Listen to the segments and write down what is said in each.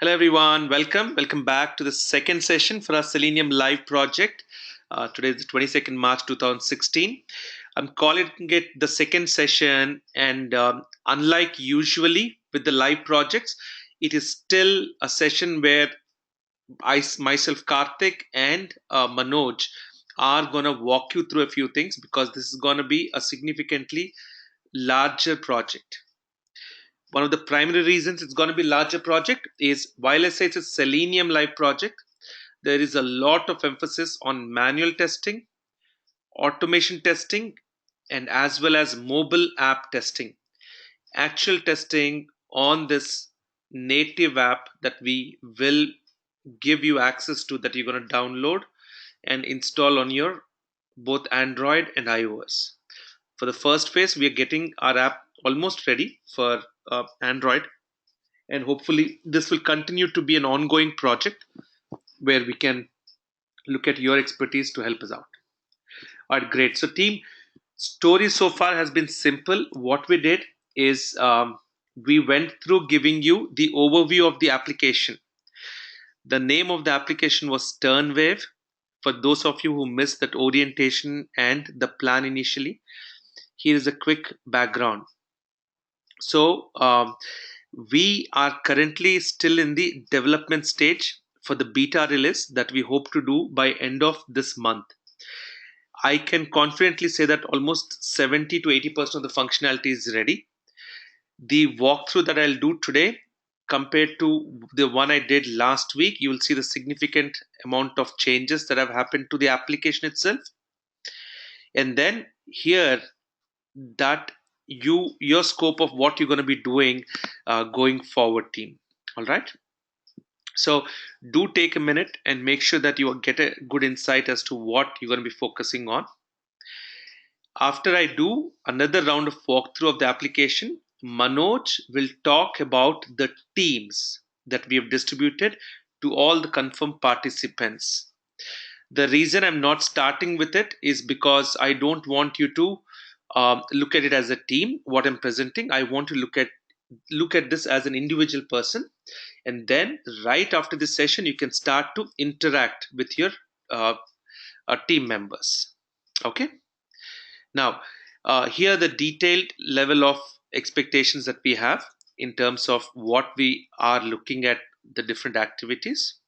Hello everyone, welcome back to the second session for our Selenium Live project. Today is the 22nd March 2016. I'm calling it the second session, and unlike usually with the live projects, it is still a session where myself, Karthik, and Manoj are going to walk you through a few things because this is going to be a significantly larger project. One of the primary reasons it's going to be larger project is, while I say it's a Selenium Live project, there is a lot of emphasis on manual testing, automation testing, and as well as mobile app testing, actual testing on this native app that we will give you access to, that you're going to download and install on your both Android and iOS. For the first phase, we are getting our app almost ready for Android, and hopefully this will continue to be an ongoing project where we can look at your expertise to help us out. All right, great. So team, story so far has been simple. What we did is we went through giving you the overview of the application. The name of the application was TurnWave. For those of you who missed that orientation and the plan initially, here is a quick background. So we are currently still in the development stage for the beta release that we hope to do by end of this month. I can confidently say that almost 70 to 80% of the functionality is ready. The walkthrough that I'll do today, compared to the one I did last week, you will see the significant amount of changes that have happened to the application itself. And then here, that your scope of what you're going to be doing going forward, team. All right. So do take a minute and make sure that you get a good insight as to what you're going to be focusing on. After I do another round of walkthrough of the application, Manoj will talk about the teams that we have distributed to all the confirmed participants. The reason I'm not starting with it is because I don't want you to look at it as a team. What I'm presenting, I want to look at this as an individual person, and then right after this session, you can start to interact with your team members. Okay. Now, here are the detailed level of expectations that we have in terms of what we are looking at the different activities.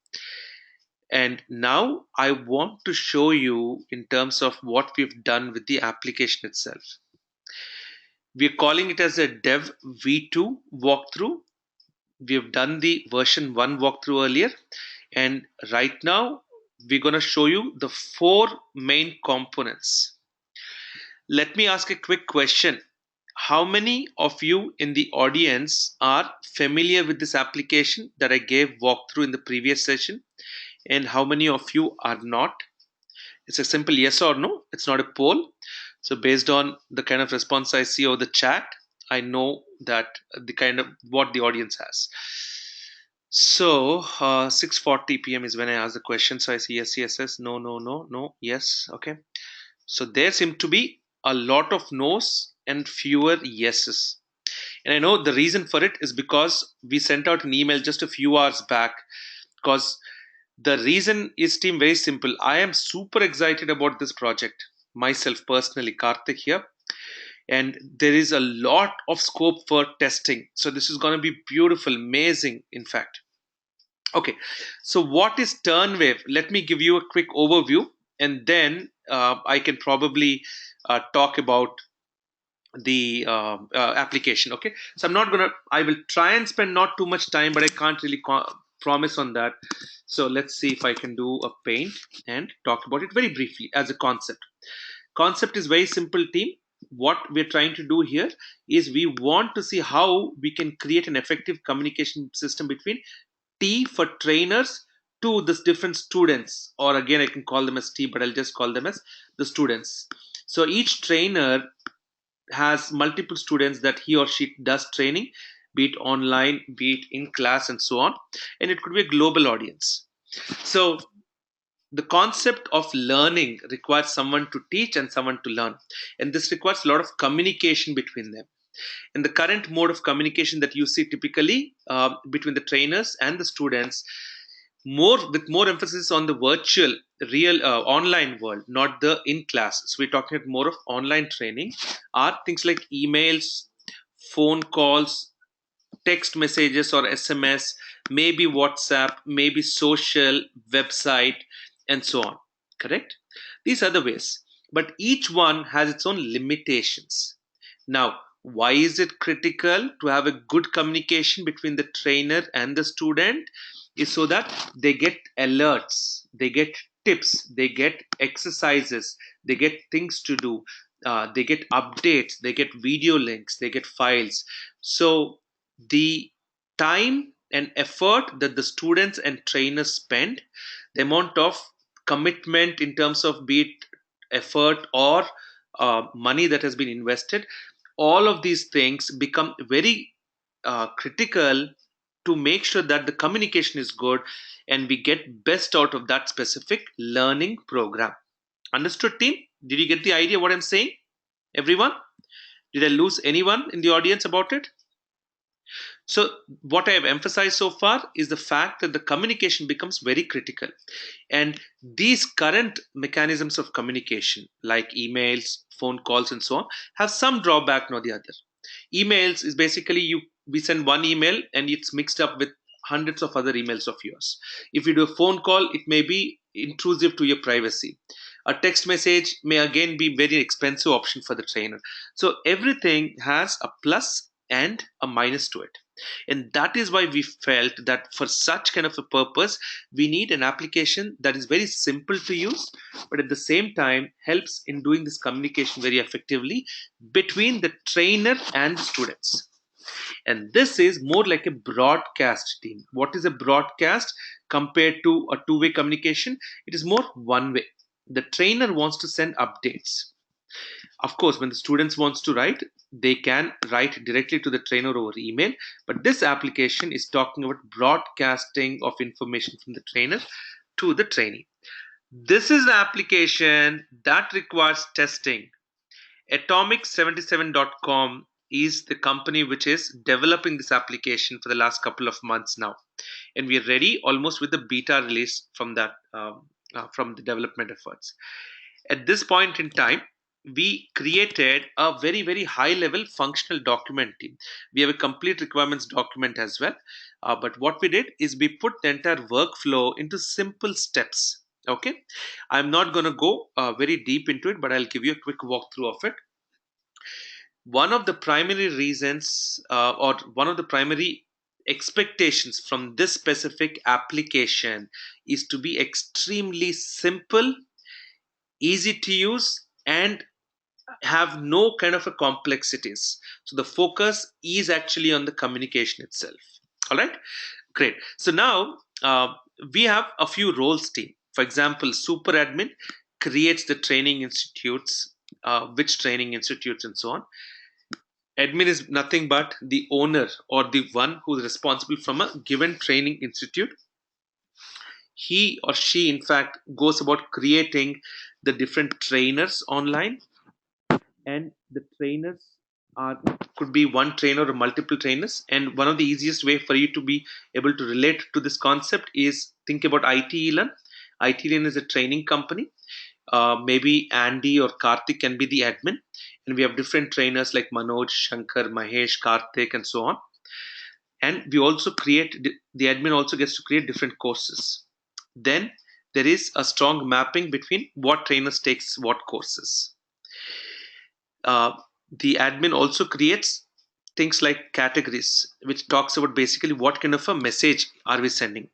And now I want to show you in terms of what we've done with the application itself. We're calling it as a Dev V2 walkthrough. We've done the version 1 walkthrough earlier. And right now, we're going to show you the 4 main components. Let me ask a quick question. How many of you in the audience are familiar with this application that I gave walkthrough in the previous session? And how many of you are not? It's a simple yes or no. It's not a poll. So based on the kind of response I see over the chat, I know that the kind of what the audience has. So 6:40 p.m. is when I ask the question. So I see yes, yes, yes, no, no, no, no, yes. Okay. So there seem to be a lot of no's and fewer yeses. And I know the reason for it is because we sent out an email just a few hours back, because the reason is, team, very simple. I am super excited about this project myself personally, Karthik here. And there is a lot of scope for testing. So this is going to be beautiful, amazing, in fact. Okay, so what is TurnWave? Let me give you a quick overview, and then I can probably talk about the application. Okay, so I will try and spend not too much time, but I can't really promise on that. So let's see if I can do a paint and talk about it very briefly as a concept. Concept is very simple, team. What we're trying to do here is we want to see how we can create an effective communication system between T for trainers to the different students, or again I can call them as T, but I'll just call them as the students. So each trainer has multiple students that he or she does training, be it online, be it in class, and so on. And it could be a global audience. So the concept of learning requires someone to teach and someone to learn. And this requires a lot of communication between them. In the current mode of communication that you see typically between the trainers and the students, more emphasis on the virtual, real online world, not the in class. So we're talking about more of online training, are things like emails, phone calls, text messages or SMS, maybe WhatsApp, maybe social, website, and so on. Correct? These are the ways. But each one has its own limitations. Now, why is it critical to have a good communication between the trainer and the student? Is so that they get alerts, they get tips, they get exercises, they get things to do, they get updates, they get video links, they get files. So the time and effort that the students and trainers spend, the amount of commitment in terms of be it effort or money that has been invested, all of these things become very critical to make sure that the communication is good and we get best out of that specific learning program. Understood, team? Did you get the idea what I'm saying? Everyone? Did I lose anyone in the audience about it? So, what I have emphasized so far is the fact that the communication becomes very critical. And these current mechanisms of communication, like emails, phone calls, and so on, have some drawback, not the other. Emails is basically we send one email and it's mixed up with hundreds of other emails of yours. If you do a phone call, it may be intrusive to your privacy. A text message may again be very expensive option for the trainer. So everything has a plus and a minus to it. And that is why we felt that for such kind of a purpose, we need an application that is very simple to use, but at the same time helps in doing this communication very effectively between the trainer and the students. And this is more like a broadcast, team. What is a broadcast compared to a two-way communication? It is more one way. The trainer wants to send updates. Of course, when the students wants to write, they can write directly to the trainer over email. But this application is talking about broadcasting of information from the trainer to the trainee. This is the application that requires testing. Atomic77.com is the company which is developing this application for the last couple of months now, and we are ready almost with the beta release from that from the development efforts. At this point in time, we created a very high level functional document, team. We have a complete requirements document as well, but what we did is we put the entire workflow into simple steps. Okay, I'm not going to go very deep into it, but I'll give you a quick walkthrough of it. One of the primary reasons or one of the primary expectations from this specific application is to be extremely simple, easy to use, and have no kind of a complexities. So the focus is actually on the communication itself. All right, great. So now we have a few roles, team. For example, super admin creates the training institutes, which training institutes and so on. Admin is nothing but the owner or the one who is responsible from a given training institute. He or she, in fact, goes about creating the different trainers online, and the trainers are could be one trainer or multiple trainers. And one of the easiest way for you to be able to relate to this concept is think about ITeLearn. ITeLearn is a training company. Maybe Andy or Karthik can be the admin, and we have different trainers like Manoj, Shankar, Mahesh, Karthik, and so on. And we also create the admin also gets to create different courses. Then there is a strong mapping between what trainers takes what courses. uh, the admin also creates things like categories, which talks about basically what kind of a message are we sending.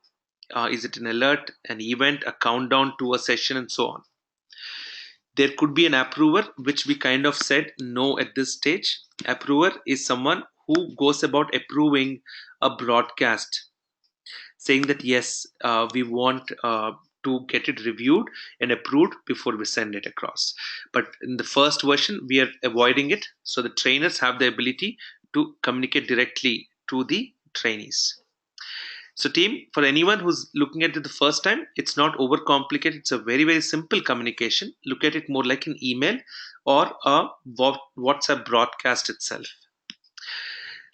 Is it an alert, an event, a countdown to a session, and so on. There could be an approver, which we kind of said no at this stage. Approver is someone who goes about approving a broadcast, saying that yes, we want to get it reviewed and approved before we send it across. But in the first version, we are avoiding it, so the trainers have the ability to communicate directly to the trainees. So, team, for anyone who's looking at it the first time, it's not overcomplicated. It's a very simple communication. Look at it more like an email or a WhatsApp broadcast itself.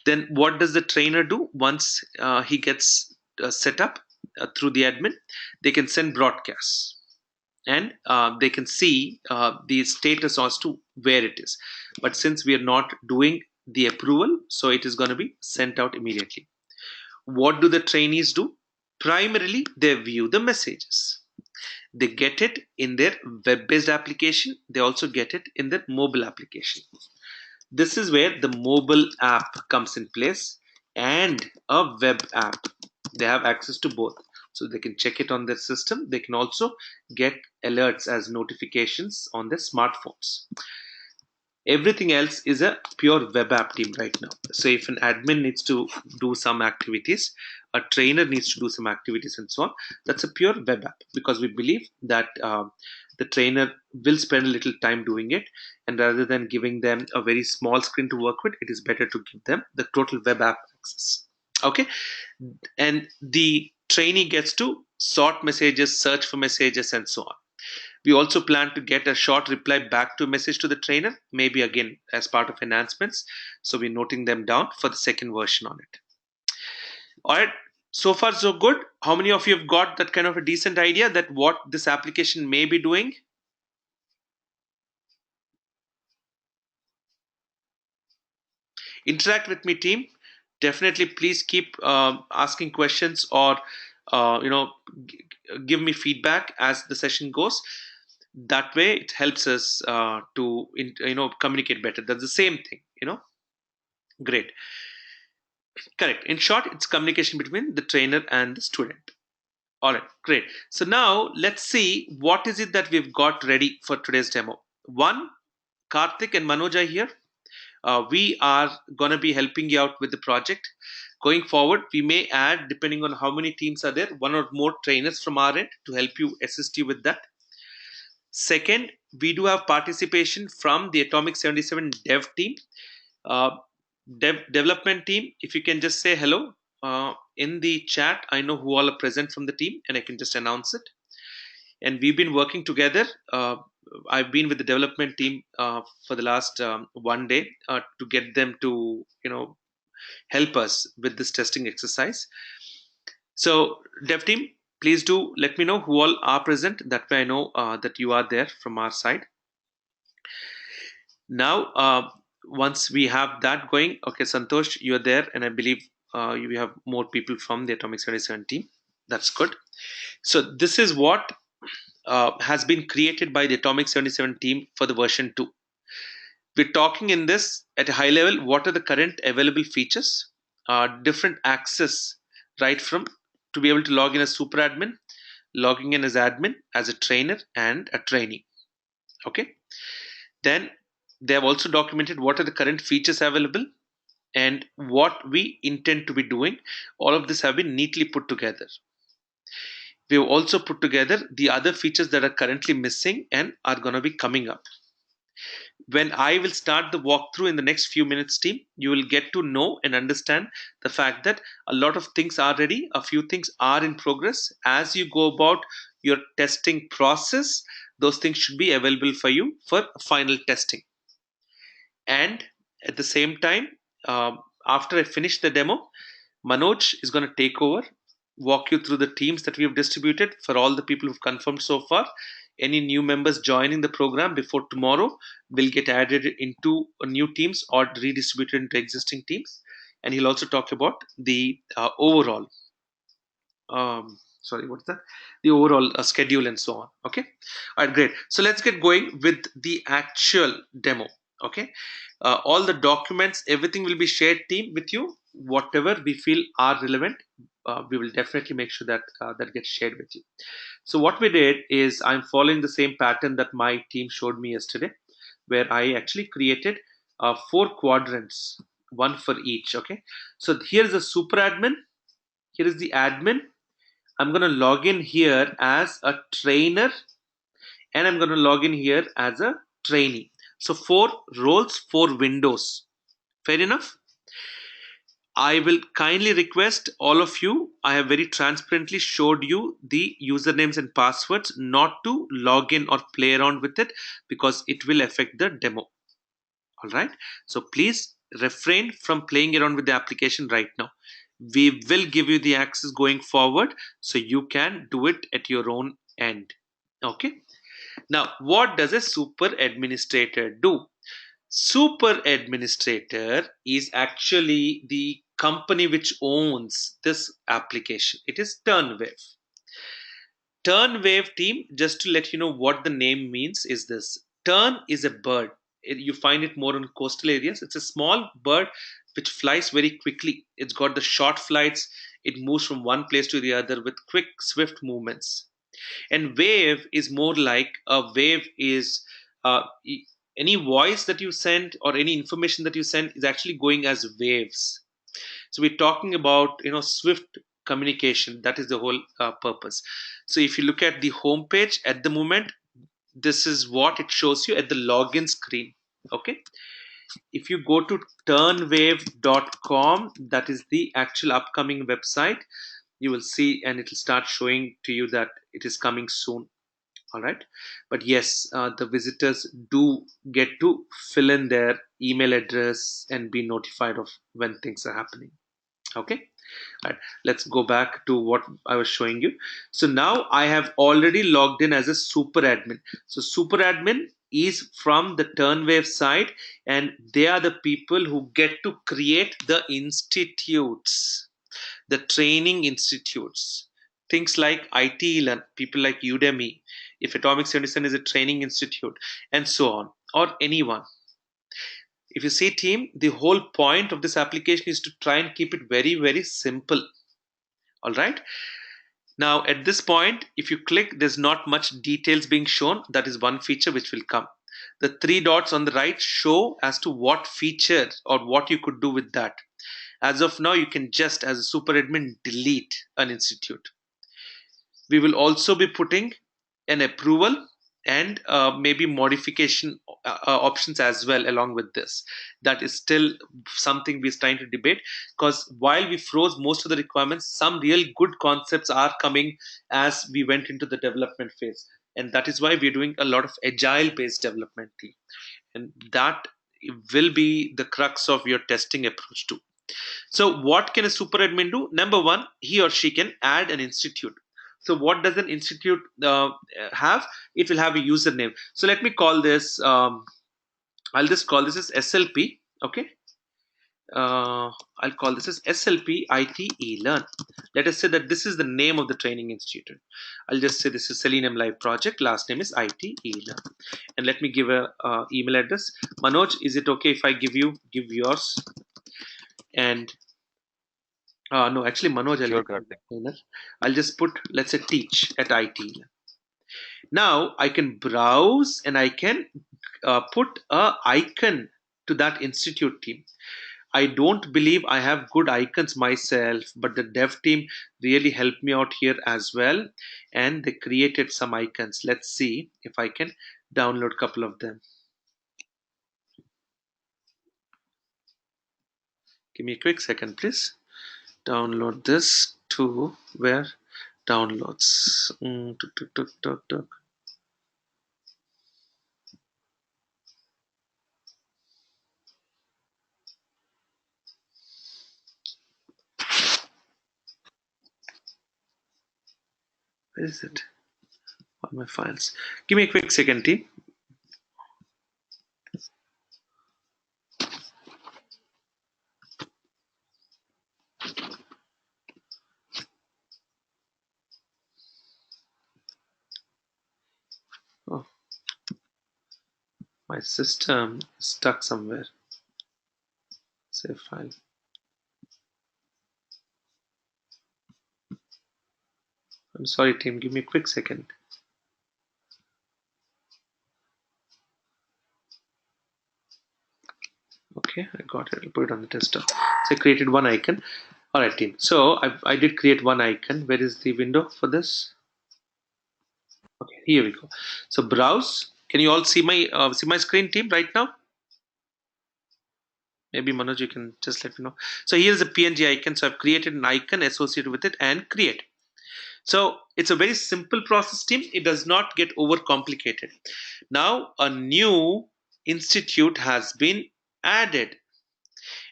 Then what does the trainer do once he gets set up through the admin? They can send broadcasts, and they can see the status as to where it is. But since we are not doing the approval, so it is going to be sent out immediately. What do the trainees do? Primarily, they view the messages. They get it in their web-based application. They also get it in their mobile application. This is where the mobile app comes in place, and a web app. They have access to both. So they can check it on their system. They can also get alerts as notifications on their smartphones. Everything else is a pure web app team right now. So if an admin needs to do some activities, a trainer needs to do some activities, and so on, that's a pure web app, because we believe that the trainer will spend a little time doing it, and rather than giving them a very small screen to work with, it is better to give them the total web app access. Okay. And the trainee gets to sort messages, search for messages, and so on. We also plan to get a short reply back to a message to the trainer, maybe again as part of enhancements. So we're noting them down for the second version on it. All right. So far, so good. How many of you have got that kind of a decent idea that what this application may be doing? Interact with me, team. Definitely, please keep asking questions, or give me feedback as the session goes. That way it helps us to communicate better. That's the same thing. Great. Correct. In short, it's communication between the trainer and the student. All right, great. So now let's see what is it that we've got ready for today's demo. One, Karthik and Manoj are here. We are going to be helping you out with the project. Going forward, we may add, depending on how many teams are there, one or more trainers from our end to help you, assist you with that. Second, we do have participation from the Atomic 77 dev team. Uh, development team, if you can just say hello in the chat, I know who all are present from the team, and I can just announce it. And we've been working together. I've been with the development team for the last one day to get them to help us with this testing exercise. So dev team, please do let me know who all are present. That way I know that you are there from our side. Now, once we have that going, okay, Santosh, you're there, and I believe you have more people from the Atomic 77 team. That's good. So this is what has been created by the Atomic 77 team for the version 2. We're talking in this at a high level, what are the current available features, different access, right from to be able to log in as super admin, logging in as admin, as a trainer, and a trainee. Okay. Then they have also documented what are the current features available and what we intend to be doing. All of this have been neatly put together. We have also put together the other features that are currently missing and are going to be coming up. When I will start the walkthrough in the next few minutes, team, you will get to know and understand the fact that a lot of things are ready, a few things are in progress. As you go about your testing process, those things should be available for you for final testing. And at the same time, after I finish the demo, Manoj is going to take over, walk you through the teams that we have distributed for all the people who've confirmed so far. Any new members joining the program before tomorrow will get added into new teams or redistributed into existing teams. And he'll also talk about the overall, what's that? The overall schedule and so on. Okay. All right, great. So let's get going with the actual demo. Okay. All the documents, everything will be shared, team, with you. Whatever we feel are relevant, we will definitely make sure that that gets shared with you. So what we did is I'm following the same pattern that my team showed me yesterday, where I actually created 4 quadrants, one for each. Okay. So here's the super admin. Here is the admin. I'm going to log in here as a trainer, and I'm going to log in here as a trainee. So 4 roles, 4 windows. Fair enough? I will kindly request all of you, I have very transparently showed you the usernames and passwords, not to log in or play around with it, because it will affect the demo. All right. So please refrain from playing around with the application right now. We will give you the access going forward so you can do it at your own end. Okay. Now, what does a super administrator do? Super administrator is actually the company which owns this application. It is Turnwave. Turnwave team, just to let you know what the name means, is this. Tern is a bird. You find it more in coastal areas. It's a small bird which flies very quickly. It's got the short flights. It moves from one place to the other with quick, swift movements. And wave is more like a wave is uh, any voice that you send or any information that you send is actually going as waves. So we're talking about swift communication. That is the whole purpose. So if you look at the home page at the moment, this is what it shows you at the login screen. Okay. If you go to turnwave.com, that is the actual upcoming website, you will see, and it will start showing to you that it is coming soon. All right. But yes, the visitors do get to fill in their email address and be notified of when things are happening. Okay. All right, let's go back to what I was showing you. So now I have already logged in as a super admin. So super admin is from the Turnwave side, and they are the people who get to create the institutes, the training institutes. Things like ITeLearn, people like Udemy, if Atomic 77 is a training institute, and so on, or anyone. If you see team, the whole point of this application is to try and keep it very, very simple. All right. Now at this point, if you click, there's not much details being shown. That is one feature which will come. The three dots on the right show as to what feature or what you could do with that. As of now, you can just, as a super admin, delete an institute. We will also be putting an approval and maybe modification options as well along with this. That is still something we're trying to debate, because while we froze most of the requirements, some real good concepts are coming as we went into the development phase, and that is why we're doing a lot of agile based development team, and that will be the crux of your testing approach too. So what can a super admin do? Number one, he or she can add an institute. So what does an institute have? It will have a username. So let me call this, I'll just call this as SLP. Okay. I'll call this as SLP ITeLearn. Let us say that this is the name of the training institute. I'll just say this is Selenium Live Project. Last name is ITeLearn. And let me give a email address. Manoj, is it okay if I give yours? And no, actually, Manoj, Sure, Karthik. I'll just put, let's say, teach at IT. Now I can browse and I can put a icon to that institute team. I don't believe I have good icons myself, but the dev team really helped me out here as well, and they created some icons. Let's see if I can download a couple of them. Give me a quick second, please. Download this to where? Downloads. Tuk, tuk, tuk, tuk. Where is it? All my files. Give me a quick second, team. Oh, my system is stuck somewhere. Save file. I'm sorry, team. Give me a quick second. Okay, I got it. I'll put it on the desktop. So I created one icon. All right, team. So I did create one icon. Where is the window for this? Okay, here we go. So browse. Can you all see my screen, team, right now? Maybe Manoj, you can just let me know. So here's a PNG icon. So I've created an icon associated with it and create. So it's a very simple process, team. It does not get overcomplicated. Now a new institute has been added.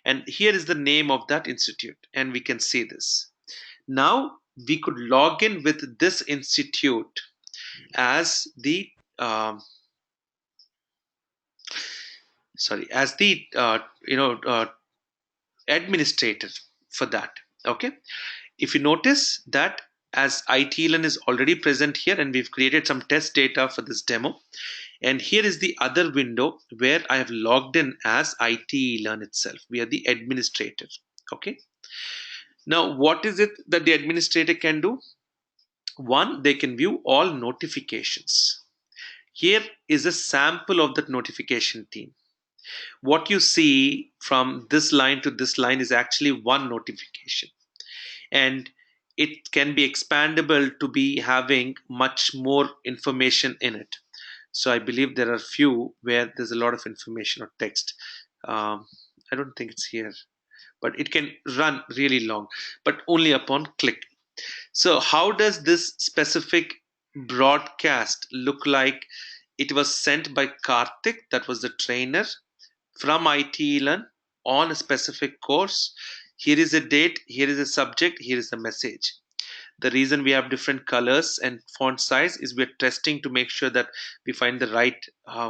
And here is the name of that institute, and we can see this. Now we could log in with this institute as the as the administrator for that. Okay, if you notice that as ITeLearn is already present here, and we've created some test data for this demo, and here is the other window where I have logged in as ITeLearn itself. We are the administrator. Okay, now what is it that the administrator can do? One, they can view all notifications. Here is a sample of that notification team. What you see from this line to this line is actually one notification, and it can be expandable to be having much more information in it. So I believe there are few where there's a lot of information or text. I don't think it's here, but it can run really long, but only upon click. So how does this specific broadcast look like? It was sent by Karthik, that was the trainer, from ITeLearn on a specific course. Here is a date, here is a subject, here is a message. The reason we have different colors and font size is we're testing to make sure that we find the right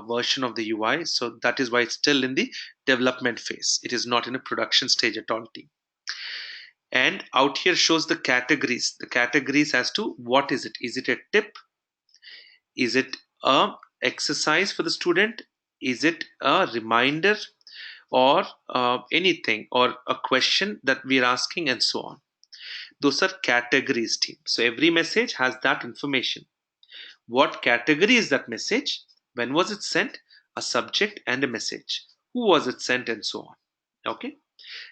version of the UI. So that is why it's still in the development phase. It is not in a production stage at all, team. And out here shows the categories as to what is it. Is it a tip? Is it a exercise for the student? Is it a reminder, or anything, or a question that we're asking, and so on? Those are categories, team. So every message has that information. What category is that message? When was it sent? A subject and a message. Who was it sent, and so on. Okay.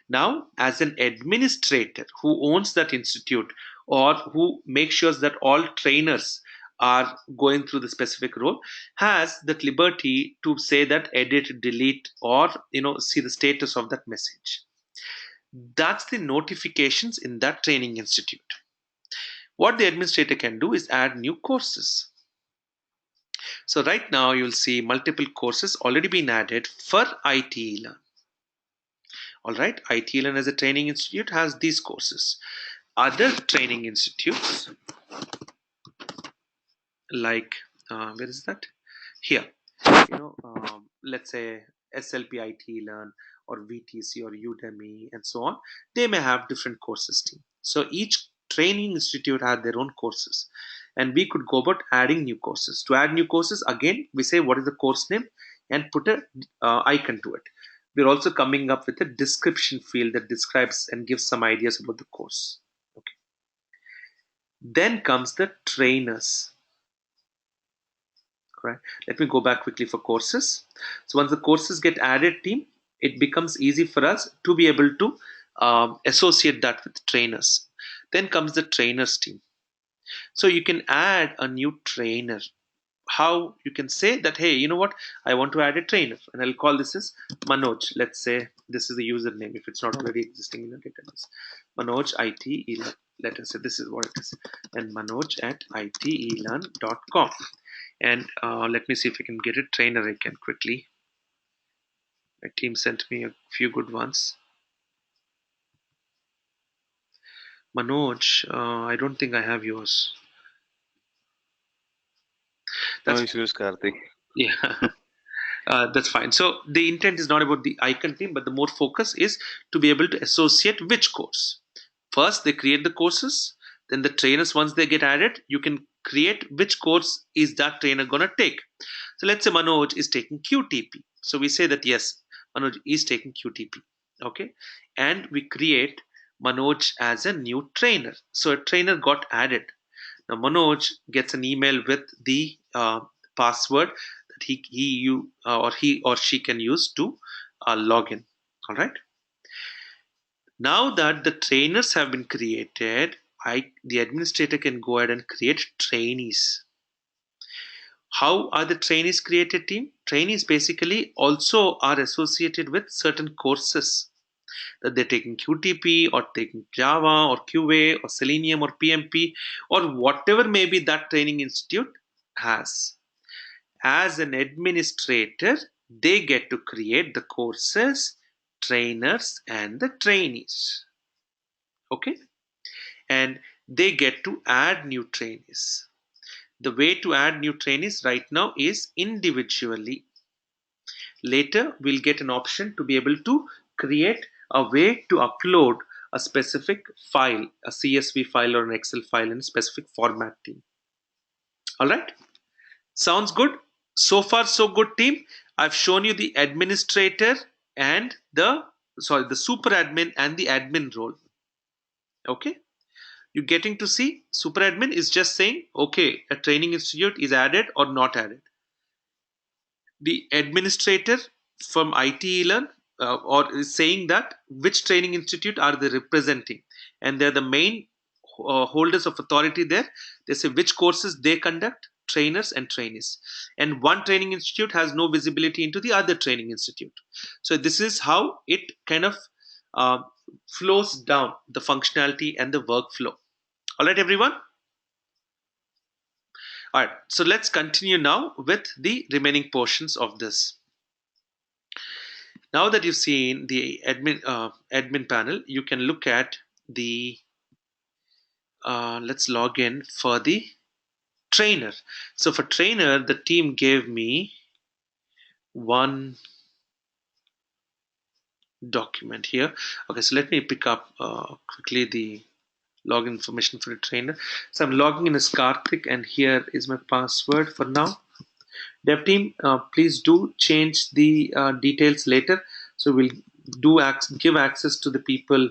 Now, as an administrator who owns that institute, or who makes sure that all trainers are going through the specific role, has that liberty to say that edit, delete, or see the status of that message. That's the notifications in that training institute. What the administrator can do is add new courses. So right now you'll see multiple courses already been added for ITeLearn. All right, ITeLearn as a training institute has these courses. Other training institutes, like where is that? Here, let's say SLP ITeLearn, or VTC, or Udemy, and so on. They may have different courses team. So each training institute had their own courses, and we could go about adding new courses. To add new courses, again, we say what is the course name and put a icon to it. We're also coming up with a description field that describes and gives some ideas about the course. Okay. Then comes the trainers. Right. Let me go back quickly for courses. So once the courses get added, team, it becomes easy for us to be able to associate that with trainers. Then comes the trainers team. So you can add a new trainer. How you can say that, hey, you know what, I want to add a trainer, and I'll call this as Manoj. Let's say this is the username if it's not already existing in the database. Manoj ITeLearn. Let us say this is what it is, and Manoj at ITeLearn.com. And let me see if I can get a trainer again quickly. My team sent me a few good ones. Manoj, I don't think I have yours. That's no issues, Karthik. Yeah. That's fine. So the intent is not about the icon team, but the more focus is to be able to associate which course. First, they create the courses. Then the trainers, once they get added, you can create which course is that trainer going to take. So let's say Manoj is taking QTP. So we say that yes, Manoj is taking QTP. Okay. And we create Manoj as a new trainer. So a trainer got added. Now Manoj gets an email with the password that he or she can use to log in. All right. Now that the trainers have been created, the administrator can go ahead and create trainees. How are the trainees created, team? Trainees basically also are associated with certain courses that they're taking QTP, or taking Java, or QA, or Selenium, or PMP, or whatever maybe that training institute has. As an administrator, they get to create the courses, trainers and the trainees. Okay, and they get to add new trainees. The way to add new trainees right now is individually. Later, we'll get an option to be able to create a way to upload a specific file, a CSV file or an Excel file in a specific format team. All right, sounds good. So far, so good, team. I've shown you the administrator and the super admin and the admin role. Okay, you're getting to see super admin is just saying, okay, a training institute is added or not added. The administrator from ITeLearn or is saying that which training institute are they representing, and they're the main holders of authority there. They say which courses they conduct, trainers and trainees, and one training institute has no visibility into the other training institute. So this is how it kind of uh, flows down the functionality and the workflow. All right, everyone. All right, so let's continue now with the remaining portions of this. Now that you've seen the admin panel, you can look at the let's log in for the trainer. So for trainer, the team gave me one document here. Okay, so let me pick up quickly the login information for the trainer. So I'm logging in as Karthik, and here is my password for now. Dev team, please do change the details later. So we'll give access to the people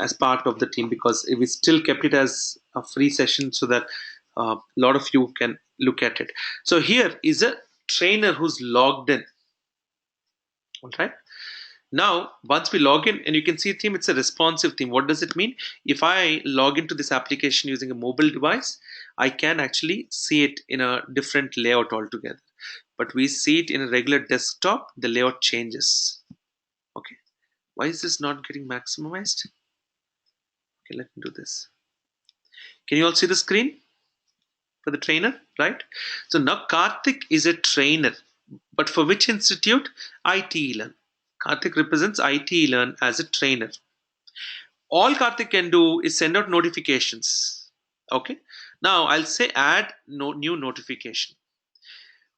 as part of the team, because we still kept it as a free session so that a lot of you can look at it. So here is a trainer who's logged in. All right. Now, once we log in, and you can see theme, it's a responsive theme. What does it mean? If I log into this application using a mobile device, I can actually see it in a different layout altogether. But we see it in a regular desktop, the layout changes. Okay. Why is this not getting maximized? Okay, let me do this. Can you all see the screen for the trainer, right? So now Karthik is a trainer, but for which institute? ITeLearn. Karthik represents ITeLearn as a trainer. All Karthik can do is send out notifications. Okay. Now I'll say add new notification.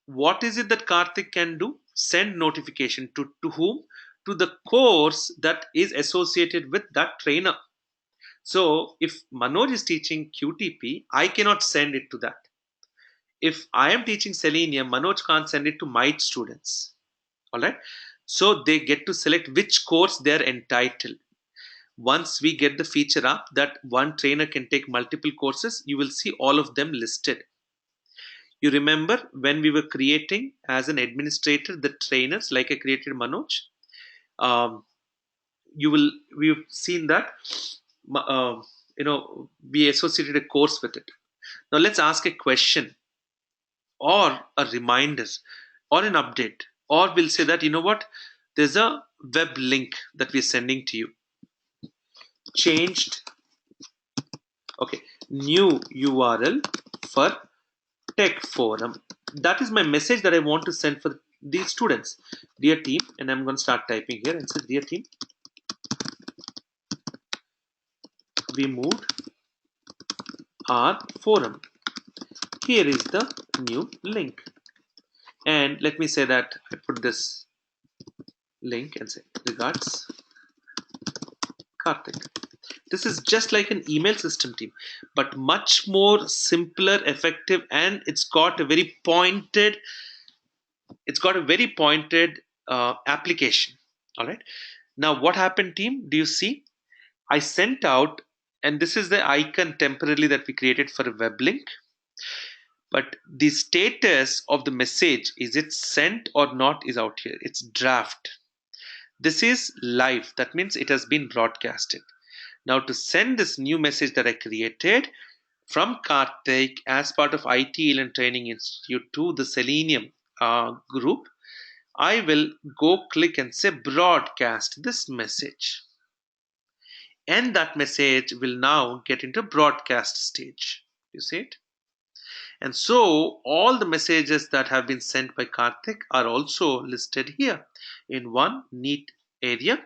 What is it that Karthik can do? Send notification to whom? To the course that is associated with that trainer. So if Manoj is teaching QTP, I cannot send it to that. If I am teaching Selenium, Manoj can't send it to my students. All right. So they get to select which course they're entitled. Once we get the feature up that one trainer can take multiple courses, you will see all of them listed. You remember when we were creating as an administrator the trainers, like I created Manoj. Um, we've seen that we associated a course with it. Now let's ask a question or a reminder or an update, or we'll say that, you know what, there's a web link that we're sending to you, changed, okay, new URL for tech forum. That is my message that I want to send for the students. Dear team, and I'm going to start typing here and say, dear team, we moved our forum. Here is the new link. And let me say that I put this link and say, regards, Karthik. This is just like an email system, team, but much more simpler, effective, and it's got a very pointed application. All right. Now what happened, team? Do you see? I sent out, and this is the icon temporarily that we created for a web link. But the status of the message, is it sent or not, is out here. It's draft. This is live. That means it has been broadcasted. Now to send this new message that I created from Karthik as part of ITeLearn Training Institute to the Selenium group, I will go click and say broadcast this message. And that message will now get into broadcast stage. You see it? And so all the messages that have been sent by Karthik are also listed here in one neat area,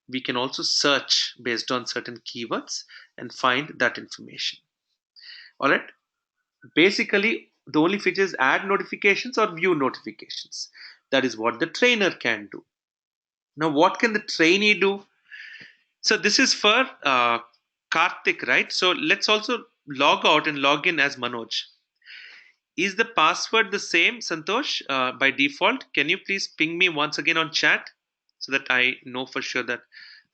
we can also search based on certain keywords and find that information. All right. Basically, the only feature is add notifications or view notifications. That is what the trainer can do. Now, what can the trainee do? So this is for Karthik, right? So let's also log out and log in as Manoj. Is the password the same, Santosh, by default? Can you please ping me once again on chat so that I know for sure that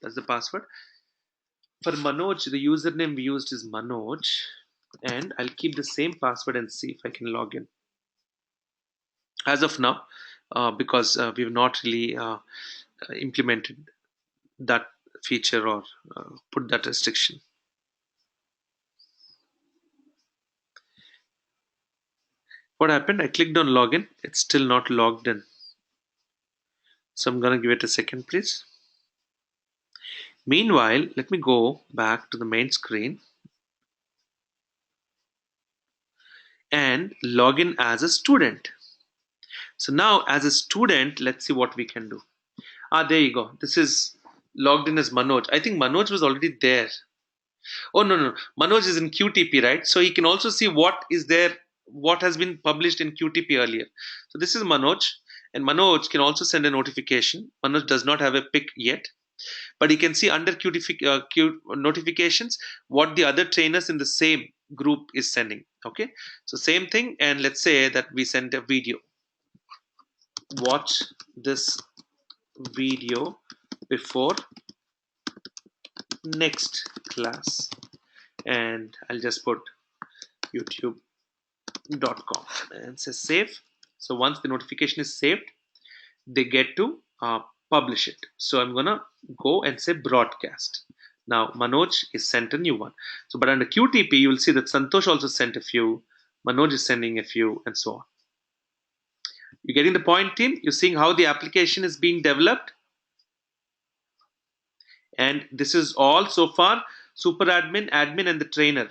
that's the password? For Manoj, the username we used is Manoj, and I'll keep the same password and see if I can log in. As of now, because we've not really implemented that feature or put that restriction. What happened? I clicked on login. It's still not logged in. So I'm gonna give it a second, please. Meanwhile, let me go back to the main screen and log in as a student. So now as a student, let's see what we can do. There you go. This is logged in as Manoj. I think Manoj was already there. Oh, no. Manoj is in QTP, right? So he can also see what is there, what has been published in QTP earlier. So this is Manoj, and Manoj can also send a notification. Manoj does not have a pick yet, but he can see under Q notifications what the other trainers in the same group is sending. Okay, so same thing, and let's say that we send a video. Watch this video before next class, and I'll just put youtube.com and say save. So once the notification is saved, they get to publish it. So I'm gonna go and say broadcast. Now Manoj is sent a new one. So but under QTP, you will see that Santosh also sent a few, Manoj is sending a few, and so on. You getting the point, team? You're seeing how the application is being developed, and this is all so far super admin, admin, and the trainer.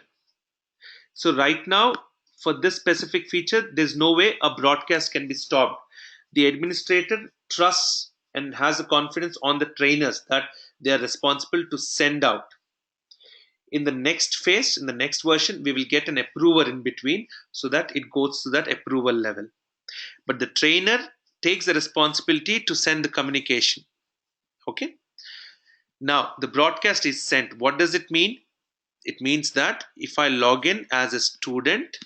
So right now, for this specific feature, there's no way a broadcast can be stopped. The administrator trusts and has a confidence on the trainers that they are responsible to send out. In the next phase, in the next version, we will get an approver in between so that it goes to that approval level. But the trainer takes the responsibility to send the communication. Okay. Now, the broadcast is sent. What does it mean? It means that if I log in as a student,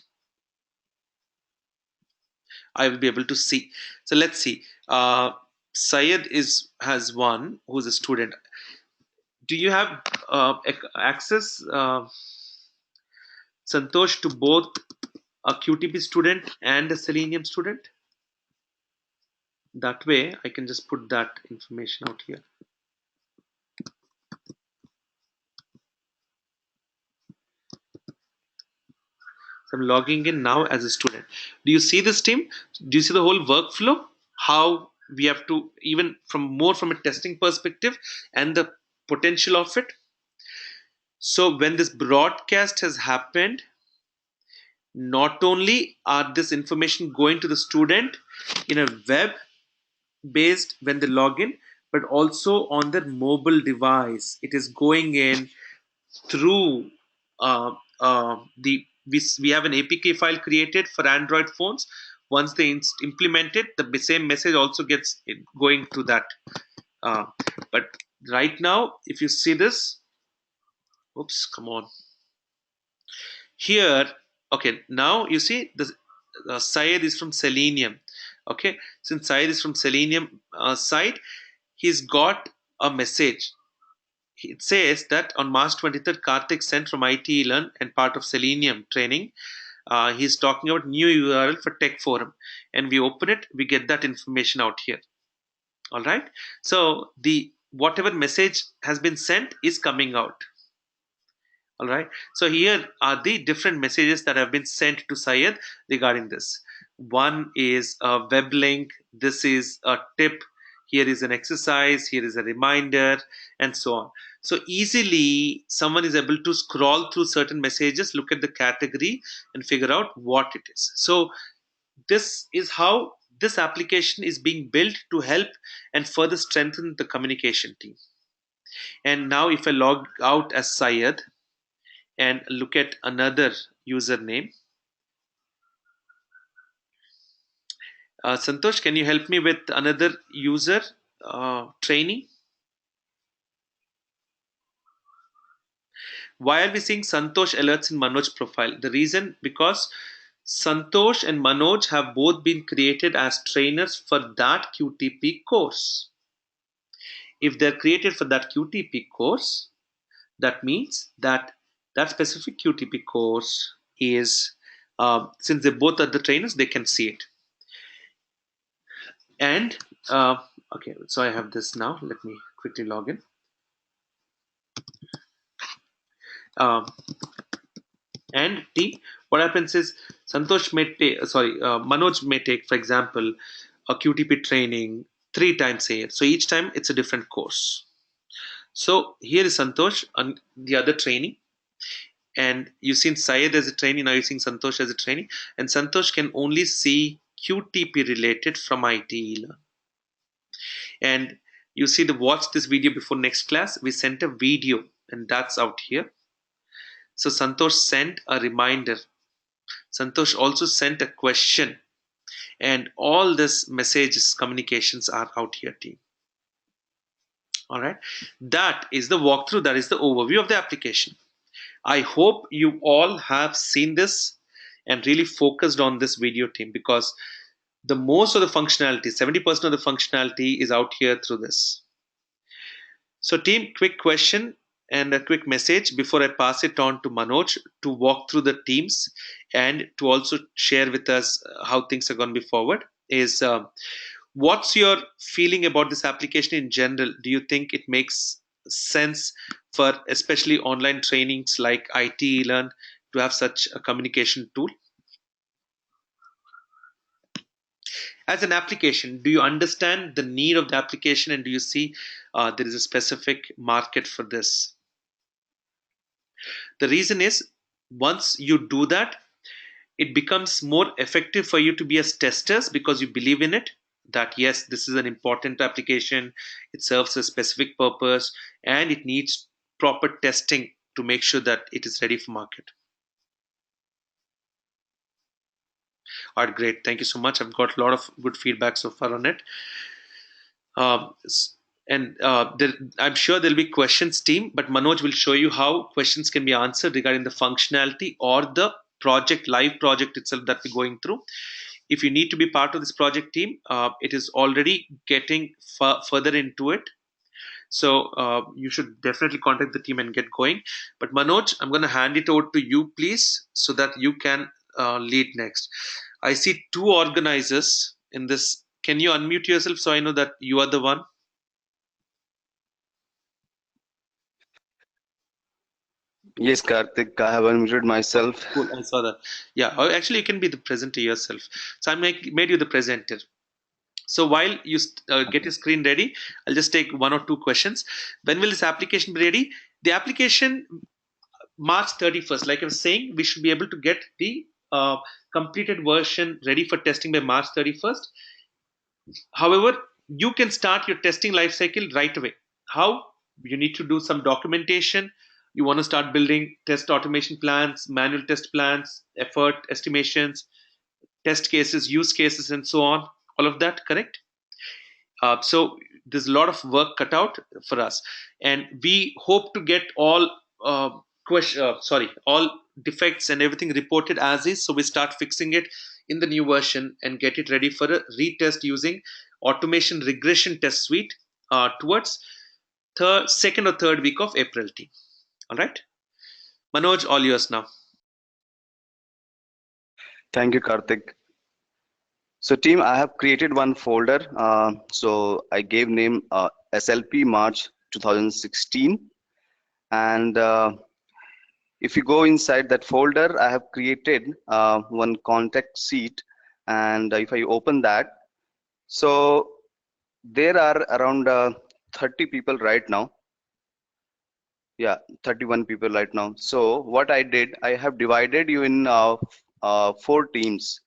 I will be able to see. So let's see. Syed has one who's a student. Do you have access, Santosh, to both a QTP student and a Selenium student? That way, I can just put that information out here. So I'm logging in now as a student. Do you see this, team? Do you see the whole workflow? How we have to, even from a testing perspective and the potential of it. So when this broadcast has happened, not only are this information going to the student in a web based when they log in, but also on their mobile device. It is going in through we have an APK file created for Android phones. Once they implement it, the same message also gets going to that. But right now, if you see this, oops, come on. Here, okay, now you see the Syed is from Selenium. Okay, since Syed is from Selenium side, he's got a message. It says that on March 23rd, Karthik sent from ITeLearn and part of Selenium training. He's talking about new URL for Tech Forum, and we open it, we get that information out here. All right. So the whatever message has been sent is coming out. All right. So here are the different messages that have been sent to Syed regarding this. One is a web link. This is a tip. Here is an exercise. Here is a reminder, and so on. So easily someone is able to scroll through certain messages, look at the category, and figure out what it is. So this is how this application is being built to help and further strengthen the communication team. And now if I log out as Syed and look at another username, Santosh, can you help me with another user trainee? Why are we seeing Santosh alerts in Manoj profile? The reason, because Santosh and Manoj have both been created as trainers for that QTP course. If they're created for that QTP course, that means that that specific QTP course is, since they both are the trainers, they can see it. And okay, so I have this now. Let me quickly log in. Um, and team, what happens is Santosh may take, Manoj may take, for example, a QTP training 3 times a year. So each time it's a different course. So here is Santosh on the other training, and you've seen Syed as a trainee, now you're seeing Santosh as a trainee, and Santosh can only see QTP related from ITeLearn. And you see the watch this video before next class, we sent a video and that's out here. So Santosh sent a reminder. Santosh also sent a question, and all this messages communications are out here, team. All right, that is the walkthrough, that is the overview of the application. I hope you all have seen this and really focused on this video, team, because the most of the functionality, 70% of the functionality is out here through this. So team, quick question and a quick message before I pass it on to Manoj to walk through the teams and to also share with us how things are going to be forward is, what's your feeling about this application in general? Do you think it makes sense for especially online trainings like ITeLearn to have such a communication tool? As an application, do you understand the need of the application, and do you see there is a specific market for this? The reason is, once you do that, it becomes more effective for you to be as testers because you believe in it, that yes, this is an important application, it serves a specific purpose, and it needs proper testing to make sure that it is ready for market. All right, great, thank you so much. I've got a lot of good feedback so far on it. Um, and I'm sure there'll be questions, team, but Manoj will show you how questions can be answered regarding the functionality or the project, live project itself that we're going through. If you need to be part of this project team, it is already getting further into it. So you should definitely contact the team and get going. But Manoj, I'm going to hand it over to you, please, so that you can lead next. I see two organizers in this. Can you unmute yourself so I know that you are the one? Yes, Karthik, I have unmuted myself. Cool, I saw that. Yeah, actually, you can be the presenter yourself. So I made you the presenter. So while you get your screen ready, I'll just take one or two questions. When will this application be ready? The application March 31st. Like I was saying, we should be able to get the completed version ready for testing by March 31st. However, you can start your testing lifecycle right away. How? You need to do some documentation. You want to start building test automation plans, manual test plans, effort estimations, test cases, use cases, and so on. All of that, correct? So there's a lot of work cut out for us, and we hope to get all all defects and everything reported as is. So we start fixing it in the new version and get it ready for a retest using automation regression test suite towards second or third week of April. Team, all right, Manoj, all yours now. Thank you, Karthik. So team, I have created one folder. So I gave name SLP March 2016. And if you go inside that folder, I have created one contact sheet. And if I open that, so there are around 30 people right now. Yeah, 31 people right now. So what I did, I have divided you in 4 teams.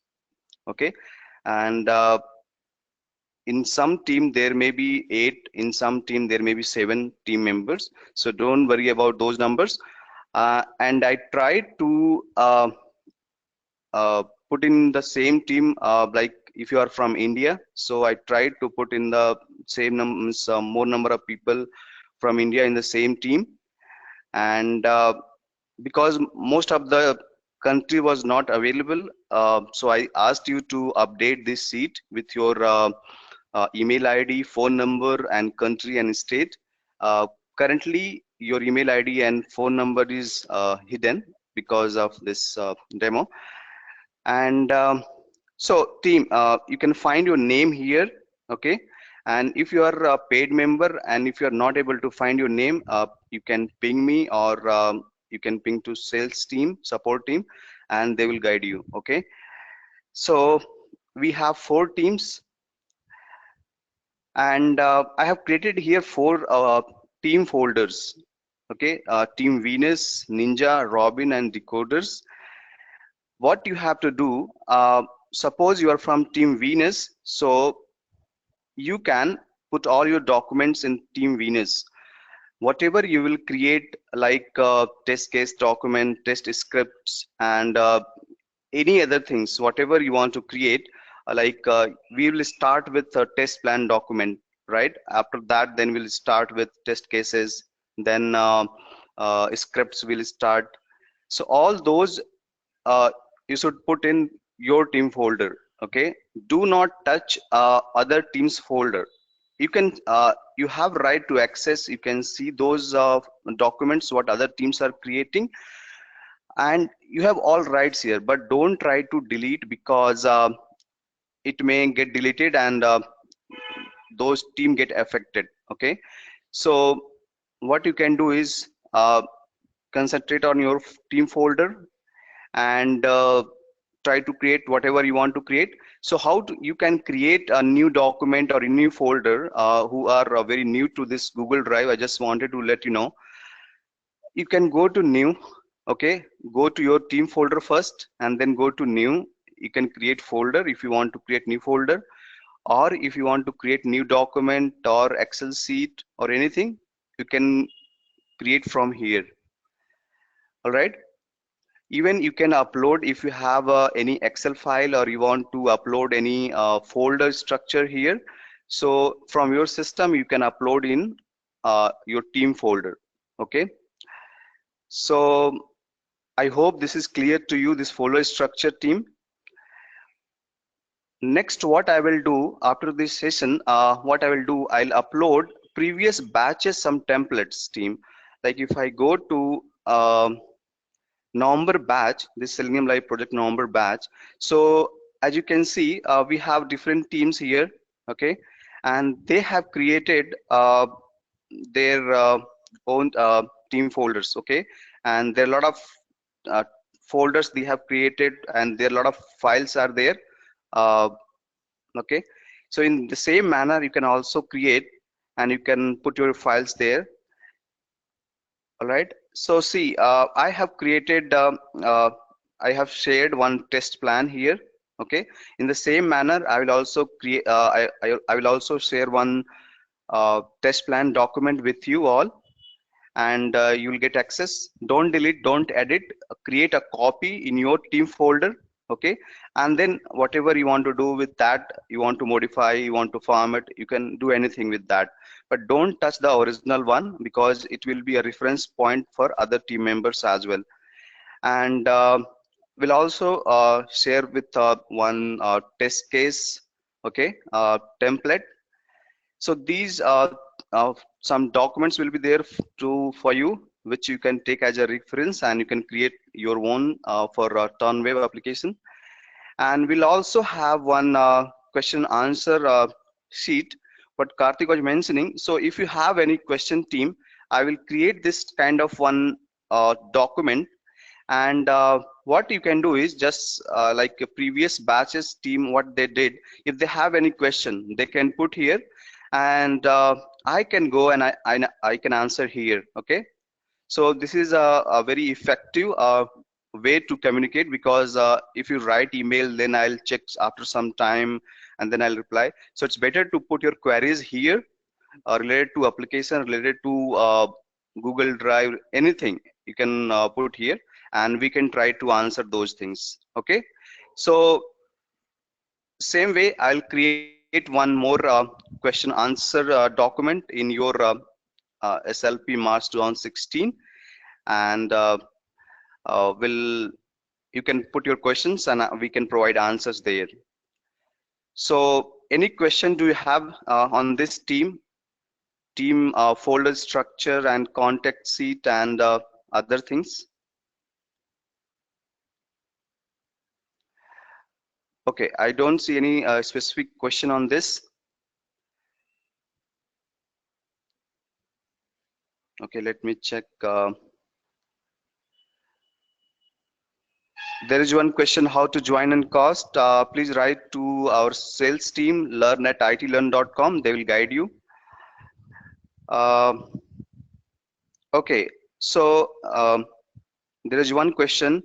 Okay, and in some team there may be 8, in some team there may be 7 team members, so don't worry about those numbers. And I tried to put in the same team, like if you are from India, so I tried to put in the same more number of people from India in the same team. And because most of the country was not available, so I asked you to update this sheet with your email ID, phone number, and country and state. Currently, your email ID and phone number is hidden because of this demo. And so, team, you can find your name here, okay? And if you are a paid member and if you are not able to find your name, you can ping me, or you can ping to sales team, support team, and they will guide you, okay? So we have 4 teams, and I have created here 4 team folders, okay? Team Venus, Ninja, Robin, and Decoders. What you have to do, suppose you are from Team Venus, so you can put all your documents in Team Venus. Whatever you will create, like test case document, test scripts, and any other things, whatever you want to create, we will start with a test plan document, right? After that, then we'll start with test cases, then scripts will start. So all those you should put in your team folder, okay? Do not touch other teams folder. You can you have right to access, you can see those documents what other teams are creating, and you have all rights here, but don't try to delete, because it may get deleted and those team get affected, okay? So what you can do is concentrate on your team folder, and try to create whatever you want to create. So you can create a new document or a new folder, who are very new to this Google Drive, I just wanted to let you know. You can go to new, okay? Go to your team folder first and then go to new. You can create folder if you want to create new folder, or if you want to create new document or Excel sheet or anything, you can create from here. All right, even you can upload if you have any Excel file, or you want to upload any folder structure here, so from your system you can upload in your team folder, okay? So I hope this is clear to you, this folder structure, team. Next, what I will do after this session, what I will do, I'll upload previous batches, some templates, team. Like if I go to November batch, this Selenium Live Project November batch. So as you can see, we have different teams here, okay? And they have created their own team folders, okay? And there are a lot of uh, folders they have created, and there are a lot of files are there, uh, okay? So in the same manner, you can also create and you can put your files there. All right, so see, I have created I have shared one test plan here, okay? In the same manner, I will also create I will also share one test plan document with you all, and you will get access. Don't delete, don't edit, create a copy in your team folder, okay? And then whatever you want to do with that, you want to modify, you want to format, you can do anything with that, but don't touch the original one, because it will be a reference point for other team members as well. And we'll also share with one test case, okay, template. So these some documents will be there for you, which you can take as a reference, and you can create your own for a turn wave application. And we'll also have one question answer sheet what Karthik was mentioning. So if you have any question, team, I will create this kind of one document, and what you can do is just like a previous batches team, what they did, if they have any question, they can put here, and I can go and I can answer here, okay? So this is a very effective way to communicate, because if you write email, then I'll check after some time, and then I'll reply. So it's better to put your queries here, related to application, related to Google Drive, anything you can put here, and we can try to answer those things. Okay, so same way I'll create one more question answer document in your SLP March 2016, and will you can put your questions, and we can provide answers there. So any question do you have on this team folder structure and contact sheet and other things? Okay, I don't see any specific question on this. Okay, let me check. There is one question: how to join and cost. Please write to our sales team, learn@ITeLearn.com. They will guide you. Uh, okay, so there is one question: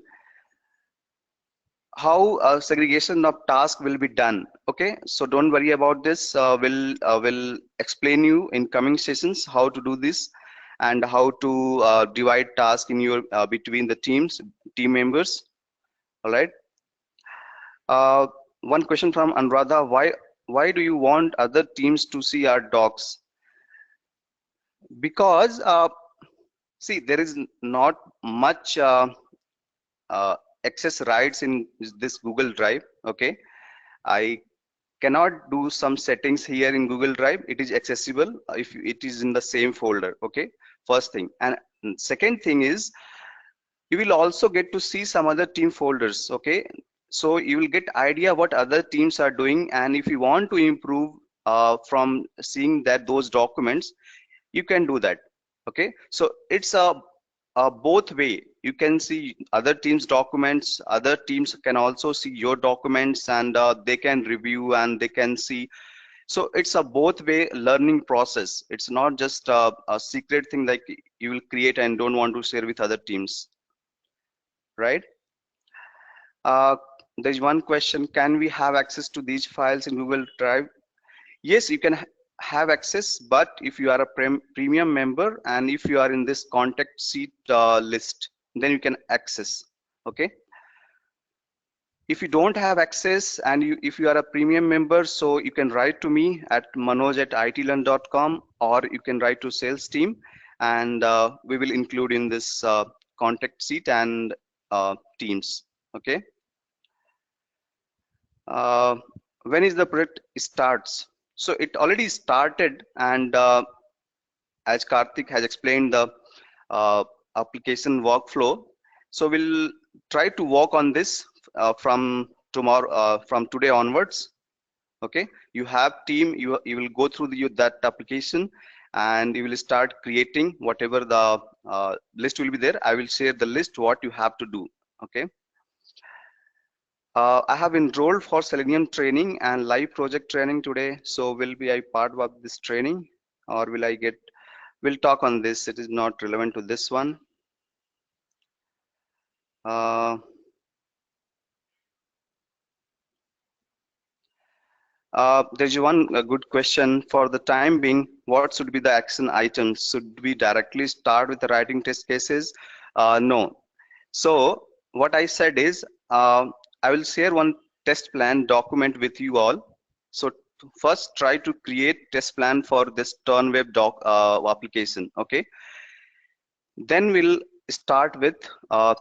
how segregation of task will be done. Okay, so don't worry about this. We'll explain you in coming sessions how to do this, and how to divide task in your between the team members. All right. uh, One question from Anuradha: why do you want other teams to see our docs? Because see, there is not much uh, access rights in this Google Drive. Okay, I cannot do some settings here in Google Drive. It is accessible if it is in the same folder. Okay, first thing. And second thing is, you will also get to see some other team folders. Okay, so you will get idea what other teams are doing, and if you want to improve from seeing that those documents, you can do that. Okay, so it's a both way. You can see other teams documents, other teams can also see your documents, and they can review and they can see. So it's a both way learning process. It's not just a secret thing like you will create and don't want to share with other teams, right? uh, there's one question: can we have access to these files in Google Drive? Yes, you can have access, but if you are a premium member and if you are in this contact sheet list, then you can access. Okay, if you don't have access and if you are a premium member, so you can write to me at manoj@itlearn.com, or you can write to sales team, and we will include in this contact sheet and teams. Okay, uh, when is the project starts? So it already started, and as Karthik has explained the application workflow, so we'll try to work on this from tomorrow, from today onwards. Okay, you have team, you will go through that application, and you will start creating whatever the list will be there. I will share the list what you have to do. Okay, I have enrolled for Selenium training and live project training today. So will be I part of this training, or will I get? We'll talk on this. It is not relevant to this one. Uh, there's one good question. For the time being, what should be the action items? Should we directly start with the writing test cases? No. So what I said is, I will share one test plan document with you all. So first try to create test plan for this TurnWeb doc application. Okay, then we'll start with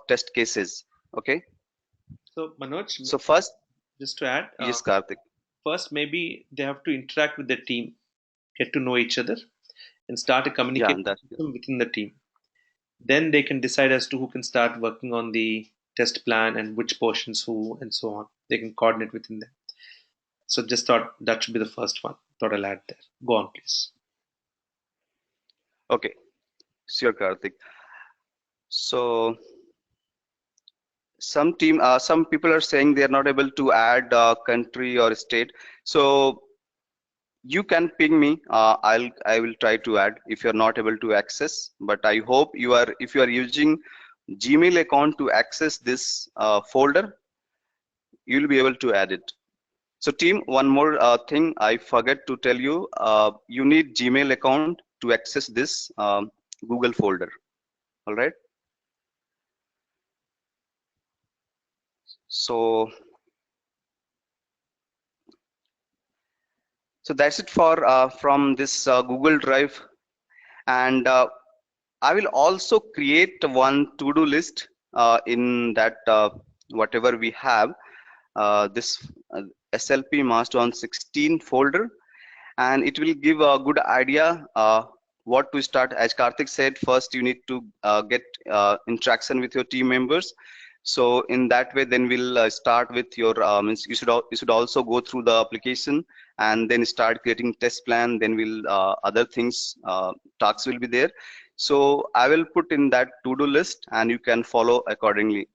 test cases. Okay, So Manoj, so first, just to add, yes, Karthik. first maybe they have to interact with the team, get to know each other, and start a Yeah, communication that's system within the team. Then they can decide as to who can start working on the test plan and which portions who, and so on. They can coordinate within them. So just thought that should be the first one. Thought I'll add there. Go on, please. okay. Sure, Karthik. So some people are saying they are not able to add country or state. So you can ping me. I will try to add if you're not able to access. But I hope you are. If you are using Gmail account to access this folder, you'll be able to add it. So team, one more thing I forget to tell you. You need Gmail account to access this Google folder. All right. So that's it for from this Google Drive, and I will also create one to-do list in that whatever we have this SLP March 2016 folder, and it will give a good idea what to start. As Karthik said, first you need to get interaction with your team members. So in that way, then we'll start with your means you should also go through the application and then start creating test plan. Then we'll other things tasks will be there. So I will put in that to-do list and you can follow accordingly.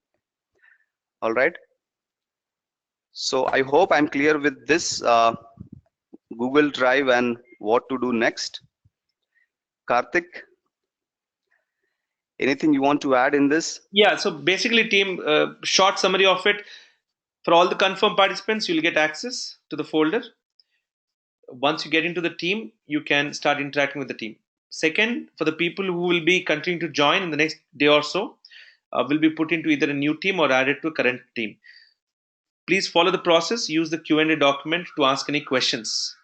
All right. So I hope I'm clear with this Google Drive and what to do next. Karthik, anything you want to add in this? Yeah, so basically, team, short summary of it. For all the confirmed participants, you'll get access to the folder. Once you get into the team, you can start interacting with the team. Second, for the people who will be continuing to join in the next day or so, will be put into either a new team or added to a current team. Please follow the process. Use the Q&A document to ask any questions.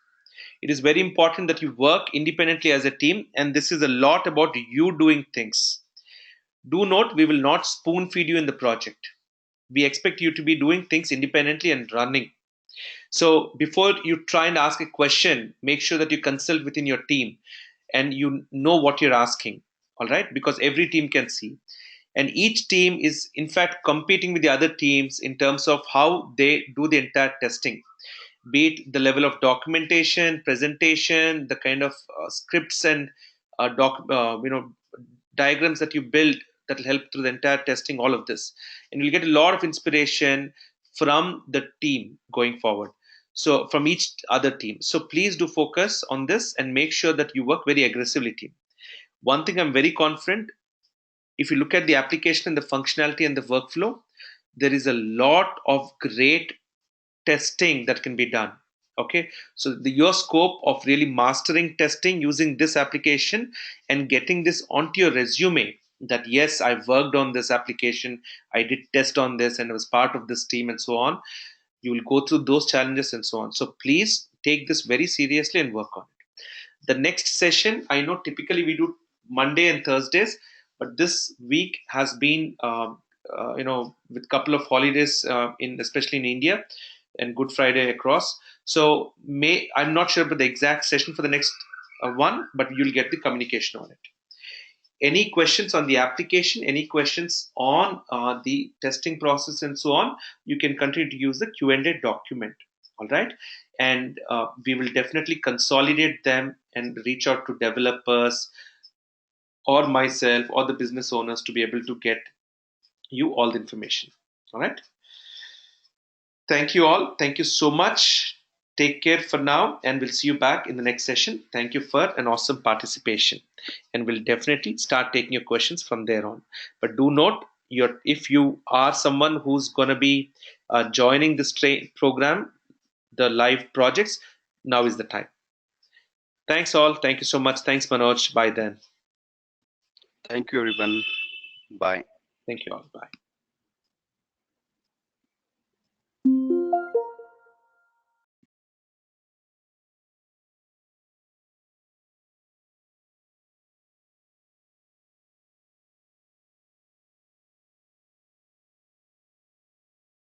It is very important that you work independently as a team, and this is a lot about you doing things. Do note, we will not spoon feed you in the project. We expect you to be doing things independently and running. So before you try and ask a question, make sure that you consult within your team and you know what you're asking. All right, because every team can see. And each team is, in fact, competing with the other teams in terms of how they do the entire testing, be it the level of documentation, presentation, the kind of scripts and diagrams that you build that will help through the entire testing, all of this. And you'll get a lot of inspiration from the team going forward. So from each other team. So please do focus on this and make sure that you work very aggressively, team. One thing I'm very confident, if you look at the application and the functionality and the workflow, there is a lot of great testing that can be done. Okay, so your scope of really mastering testing using this application and getting this onto your resume, that yes, I worked on this application, I did test on this and I was part of this team and so on. You will go through those challenges and so on. So please take this very seriously and work on it. The next session, I know typically we do Monday and Thursdays, but this week has been with a couple of holidays in especially in India and Good Friday across. So I'm not sure about the exact session for the next one, but you'll get the communication on it. Any questions on the application, any questions on the testing process and so on, you can continue to use the Q&A document. All right, and we will definitely consolidate them and reach out to developers or myself or the business owners to be able to get you all the information. All right, thank you all, thank you so much. Take care for now, and we'll see you back in the next session. Thank you for an awesome participation, and we'll definitely start taking your questions from there on. But do note, if you are someone who's going to be joining this program, the live projects, now is the time. Thanks all. Thank you so much. Thanks, Manoj. Bye then. Thank you, everyone. Bye. Thank you all. Bye.